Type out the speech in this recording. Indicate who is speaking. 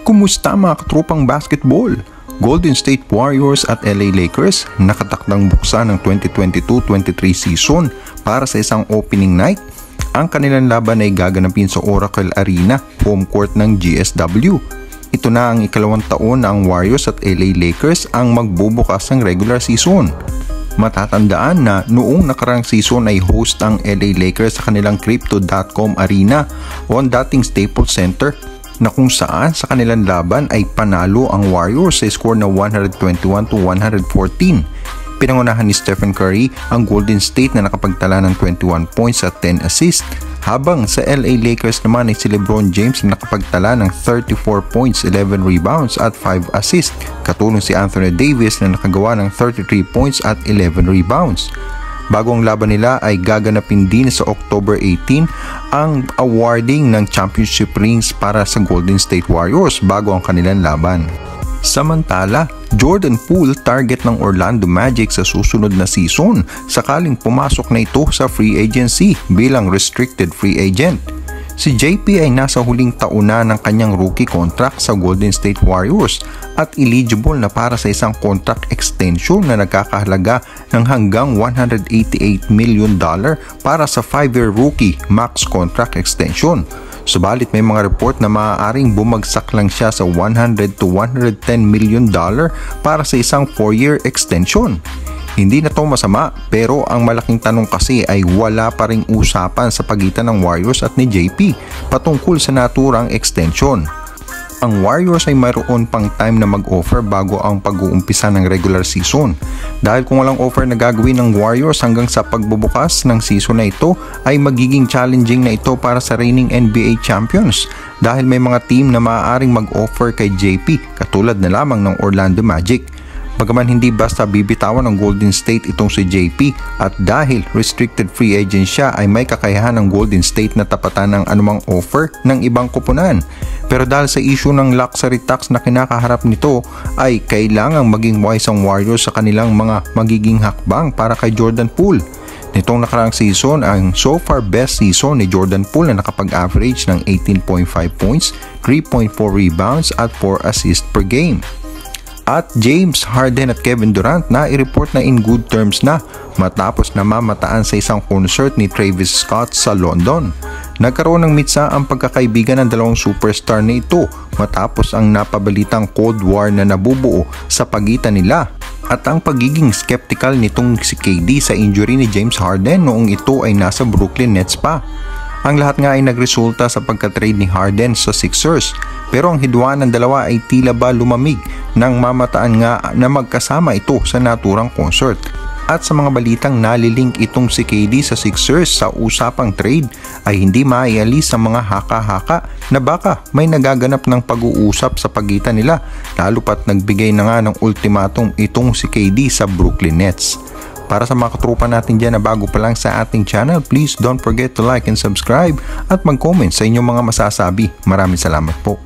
Speaker 1: Kumusta mga katropang basketball? Golden State Warriors at LA Lakers nakatakdang buksan ng 2022-23 season para sa isang opening night. Ang kanilang laban ay gaganapin sa Oracle Arena, home court ng GSW. Ito na ang ikalawang taon na ang Warriors at LA Lakers ang magbubukas ng regular season. Matatandaan na noong nakarang season ay host ang LA Lakers sa kanilang Crypto.com Arena o ang dating Staples Center, na kung saan sa kanilang laban ay panalo ang Warriors sa score na 121-114. Pinangunahan ni Stephen Curry ang Golden State na nakapagtala ng 21 points at 10 assists, habang sa LA Lakers naman ay si LeBron James na nakapagtala ng 34 points, 11 rebounds at 5 assists, katulong si Anthony Davis na nakagawa ng 33 points at 11 rebounds. Bago ang laban nila ay gaganapin din sa October 18 ang awarding ng championship rings para sa Golden State Warriors bago ang kanilang laban. Samantala, Jordan Poole target ng Orlando Magic sa susunod na season sakaling pumasok na ito sa free agency bilang restricted free agent. Si JP ay nasa huling taon na ng kanyang rookie contract sa Golden State Warriors at eligible na para sa isang contract extension na nagkakahalaga ng hanggang $188 million para sa 5-year rookie max contract extension. Subalit may mga report na maaaring bumagsak lang siya sa $100 to $110 million para sa isang 4-year extension. Hindi na to masama, pero ang malaking tanong kasi ay wala pa ring usapan sa pagitan ng Warriors at ni JP patungkol sa naturang extension. Ang Warriors ay mayroon pang time na mag-offer bago ang pag-uumpisa ng regular season. Dahil kung walang offer na gagawin ng Warriors hanggang sa pagbubukas ng season na ito, ay magiging challenging na ito para sa reigning NBA champions dahil may mga team na maaaring mag-offer kay JP katulad na lamang ng Orlando Magic. Bagaman hindi basta bibitawan ng Golden State itong si JP at dahil restricted free agent siya ay may kakayahan ng Golden State na tapatan ng anumang offer ng ibang koponan. Pero dahil sa issue ng luxury tax na kinakaharap nito ay kailangang maging wise ang Warriors sa kanilang mga magiging hakbang para kay Jordan Poole. Nitong nakaraang season ang so far best season ni Jordan Poole na nakapag-average ng 18.5 points, 3.4 rebounds at 4 assists per game. At James Harden at Kevin Durant na i-report na in good terms na matapos na mamataan sa isang concert ni Travis Scott sa London. Nagkaroon ng mitsa ang pagkakaibigan ng dalawang superstar na ito matapos ang napabalitang Cold War na nabubuo sa pagitan nila at ang pagiging skeptical nitong si KD sa injury ni James Harden noong ito ay nasa Brooklyn Nets pa. Ang lahat nga ay nagresulta sa pagka-trade ni Harden sa Sixers, pero ang hidwaan ng dalawa ay tila ba lumamig nang mamataan nga na magkasama ito sa naturang concert. At sa mga balitang nalilink itong si KD sa Sixers sa usapang trade ay hindi maialis sa mga haka-haka na baka may nagaganap ng pag-uusap sa pagitan nila, lalo pat nagbigay na nga ng ultimatum itong si KD sa Brooklyn Nets. Para sa mga katropa natin dyan na bago pa lang sa ating channel, please don't forget to like and subscribe at mag-comment sa inyong mga masasabi. Maraming salamat po.